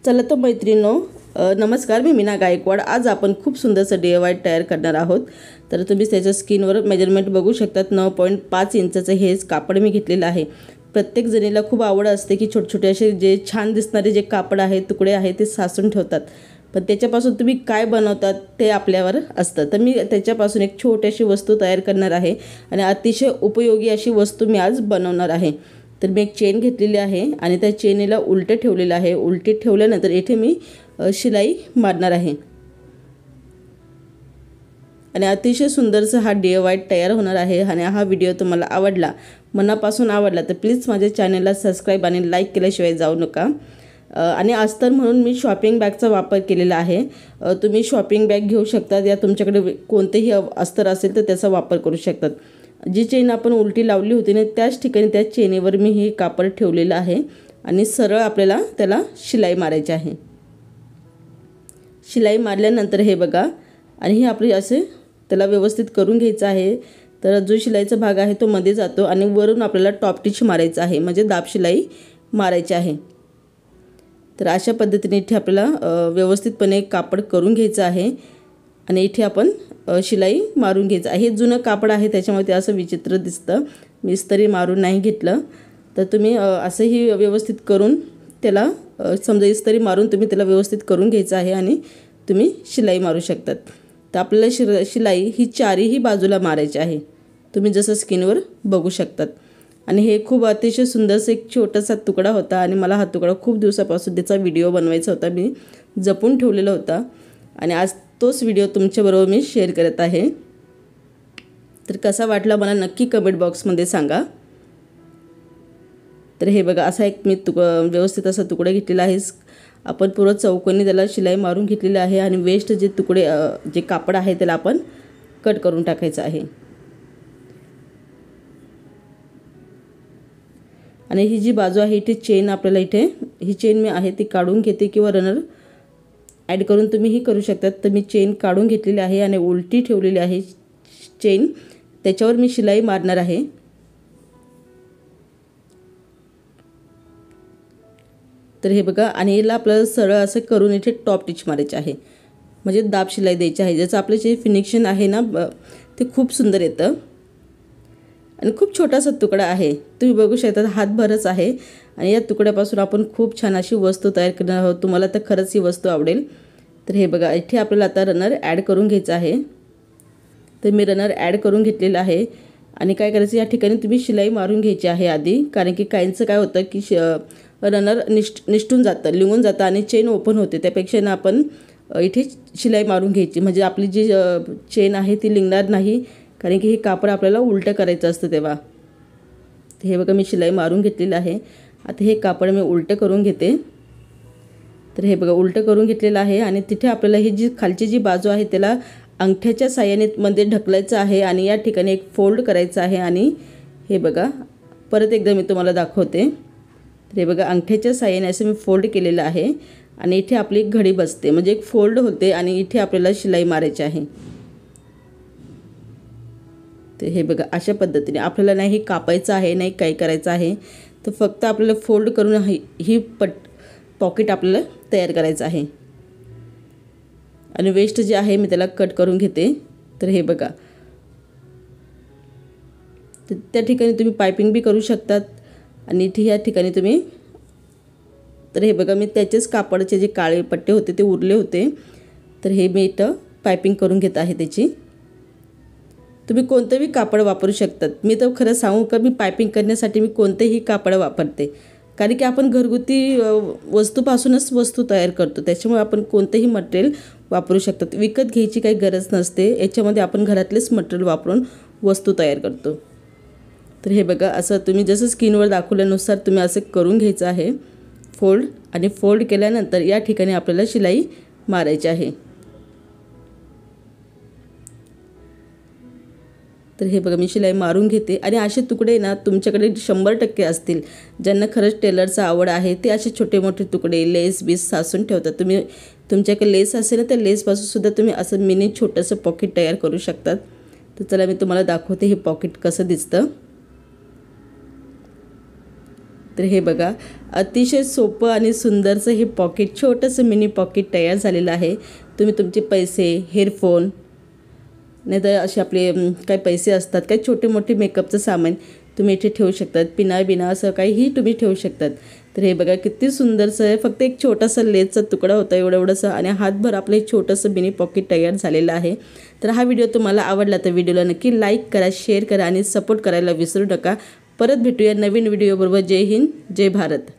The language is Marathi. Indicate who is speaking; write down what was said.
Speaker 1: चला तर मैत्रिणींनो, नमस्कार. मी मीना गायकवाड. आज आपण खूप सुंदरसं DIY तयार करणार आहोत. तर तुम्ही त्याच्या स्किनवर मेजरमेंट बघू शकतात. 9.5 इंचाचं हे कापड मी घेतलेलं आहे. प्रत्येक जणीला खूप आवड असते की छोटे छोटे असे जे छान दिसणारे जे कापड आहे, तुकडे आहे ते साचून ठेवतात. पण त्याच्यापासून तुम्ही काय बनवतात ते आपल्यावर असतं. तर मी त्याच्यापासून एक छोटीशी वस्तू तयार करणार आहे आणि अतिशय उपयोगी अशी वस्तू मी आज बनवणार आहे. तर मी एक चेन घेतलेली आहे आणि त्या चेनीला उलटे ठेवलेलं आहे. उलटे ठेवल्यानंतर इथे मी शिलाई मारणार आहे आणि अतिशय सुंदरसा हा DIY तयार होणार आहे. आणि हा व्हिडिओ तुम्हाला आवडला, मनापासून आवडला तर प्लीज माझ्या चॅनलला सबस्क्राईब आणि लाईक केल्याशिवाय जाऊ नका. आणि अस्तर म्हणून मी शॉपिंग बॅगचा वापर केलेला आहे. तुम्ही शॉपिंग बॅग घेऊ शकता या तुमच्याकडे कोणतेही अस्तर असेल तर त्याचा वापर करू शकतात. जी चेन आपण उलटी लावली होती ना त्याच ठिकाणी त्या चेनीवर मी हे कापड ठेवलेलं आहे आणि सरळ आपल्याला त्याला शिलाई मारायची आहे. शिलाई मारल्यानंतर हे बघा, आणि हे आपले असे त्याला व्यवस्थित करून घ्यायचं आहे. तर जो शिलाईचा भाग आहे तो मध्ये जातो आणि वरून आपल्याला टॉप स्टिच मारायचं आहे, म्हणजे दाब शिलाई मारायची आहे. तर अशा पद्धतीने इथे आपल्याला व्यवस्थितपणे कापड करून घ्यायचं आहे आणि इथे आपण शिलाई मारून घ्यायचं आहे. हे जुनं कापड आहे त्याच्यामुळे ते असं विचित्र दिसतं. मी इस्त्री मारून नाही घेतलं. तर तुम्ही असंही व्यवस्थित करून त्याला समजा इस्त्री मारून तुम्ही त्याला व्यवस्थित करून घ्यायचं आहे आणि तुम्ही शिलाई मारू शकतात. तर आपल्याला शिलाई ही चारही बाजूला मारायची आहे, तुम्ही जसं स्किनवर बघू शकतात. आणि हे खूप अतिशय सुंदरसा एक छोटासा तुकडा होता आणि मला हा तुकडा खूप दिवसापासून त्याचा व्हिडिओ बनवायचा होता, मी जपून ठेवलेला होता आणि आज तोच व्हिडिओ तुमच्याबरोबर मी शेअर करत आहे. तर कसा वाटला मला नक्की कमेंट बॉक्समध्ये सांगा. तर हे बघा, असा एक मी व्यवस्थित असा तुकडा घेतलेला आहे. आपण पूर्ण चौकोनी त्याला शिलाई मारून घेतलेली आहे आणि वेस्ट जे तुकडे जे कापड आहे त्याला आपण कट करून टाकायचं आहे. आणि ही जी बाजू आहे इथे चेन आपल्याला इथे ही चेन मी आहे ती काढून घेते किंवा रनर ॲड करून तुम्हीही करू शकतात. तर मी चेन काढून घेतलेली आहे आणि उलटी ठेवलेली आहे चेन, त्याच्यावर मी शिलाई मारणार आहे. तर हे बघा, आणि याला आपल्याला सरळ असं करून इथे टॉप स्टिच मारायचे आहे, म्हणजे दाब शिलाई द्यायची आहे. ज्याचं आपलं जे फिनिशिंग आहे ना ते खूप सुंदर येतं. आणि खूप छोटासा तुकडा आहे, तुम्ही बघू शकता हातभरच आहे. आणि या तुकड्यापासून आपण खूप छान अशी वस्तू तयार करणार आहोत. तुम्हाला तर खरंच ही वस्तू आवडेल. तर हे बघा, इथे आपल्याला आता रनर ॲड करून घ्यायचं आहे. तर मी रनर ॲड करून घेतलेलं आहे. आणि काय करायचं, या ठिकाणी तुम्ही शिलाई मारून घ्यायची आहे आधी, कारण की काहींचं काय होतं की रनर निष्ठून जातं, लिंगून जातं आणि चेन ओपन होते. त्यापेक्षा ना आपण इथे शिलाई मारून घ्यायची, म्हणजे आपली जी चेन आहे ती लिंगणार नाही, कारण की हे कापड आपल्याला उलटं करायचं असतं तेव्हा. हे बघा, मी शिलाई मारून घेतलेलं आहे. आता हे कापड मी उलटं करून घेते. तर हे बघा, उलटं करून घेतलेलं आहे आणि तिथे आपल्याला ही जी खालची जी बाजू आहे त्याला अंगठ्याच्या साहाय्याने मध्ये ढकलायचं आहे आणि या ठिकाणी एक फोल्ड करायचं आहे. आणि हे बघा, परत एकदा मी तुम्हाला दाखवते. तर हे बघा, अंगठ्याच्या साहाय्याने असं मी फोल्ड केलेलं आहे आणि इथे आपली घडी बसते, म्हणजे एक फोल्ड होते आणि इथे आपल्याला शिलाई मारायची आहे. तर हे बघा, अशा पद्धतीने आपल्याला नाही कापायचं आहे, नाही काही करायचं आहे. तर फक्त आपल्याला फोल्ड करून ही पॉकेट आपल्याला तयार करायचं आहे. आणि वेस्ट जे आहे मी त्याला कट करून घेते. तर हे बघा, तर त्या ठिकाणी तुम्ही पायपिंग बी करू शकतात आणि इथे या ठिकाणी तुम्ही. तर हे बघा, मी त्याचेच कापडाचे जे काळे पट्टे होते ते उरले होते, तर हे मी इथं पायपिंग करून घेत आहे त्याची. तुम्ही कोणतंही कापड वापरू शकतात. मी तर खरं सांगू का, मी पायपिंग करण्यासाठी मी कोणतेही कापड वापरते, कारण की आपण घरगुती वस्तूपासूनच वस्तू तयार करतो, त्याच्यामुळे आपण कोणतेही मटेरियल वापरू शकतात. विकत घ्यायची काही गरज नसते, याच्यामध्ये आपण घरातलेच मटेरियल वापरून वस्तू तयार करतो. तर हे बघा, असं तुम्ही जसं स्किनवर दाखवल्यानुसार तुम्ही असं करून घ्यायचं आहे फोल्ड. आणि फोल्ड केल्यानंतर या ठिकाणी आपल्याला शिलाई मारायची आहे. तर हे बघा, मी शिलाई मारून घेते. आणि असे तुकडे ना तुमच्याकडे 100% असतील, ज्यांना खरंच टेलरचा आवड आहे ते असे छोटे मोठे तुकडे लेस बीस साचून ठेवतात. तुम्ही तुमच्याकडे लेस असेल ना, त्या लेसपासून सुद्धा तुम्ही असं मिनी छोटंसं पॉकेट तयार करू शकतात. तर चला मी तुम्हाला दाखवते हे पॉकेट कसं दिसतं. तर हे बघा अतिशय सोपं आणि सुंदरसं हे पॉकेट, छोटंसं मिनी पॉकेट तयार झालेलं आहे. तुम्ही तुमचे पैसे, हेअरफोन, नाही तर असे आपले काही पैसे असतात, काही छोटे मोठे मेकअपचं सामान तुम्ही इथे ठेवू शकतात. पिना बिना असं काहीही तुम्ही ठेवू शकतात. तर हे बघा किती सुंदरसं आहे. फक्त एक छोटासा लेसचा तुकडा होता एवढंसं आणि हातभर आपलं एक छोटंसं मिनी पॉकेट तयार झालेलं आहे. तर हा व्हिडिओ तुम्हाला आवडला तर व्हिडिओला नक्की लाईक करा, शेअर करा आणि सपोर्ट करायला विसरू नका. परत भेटूया नवीन व्हिडिओबरोबर. जय हिंद, जय भारत.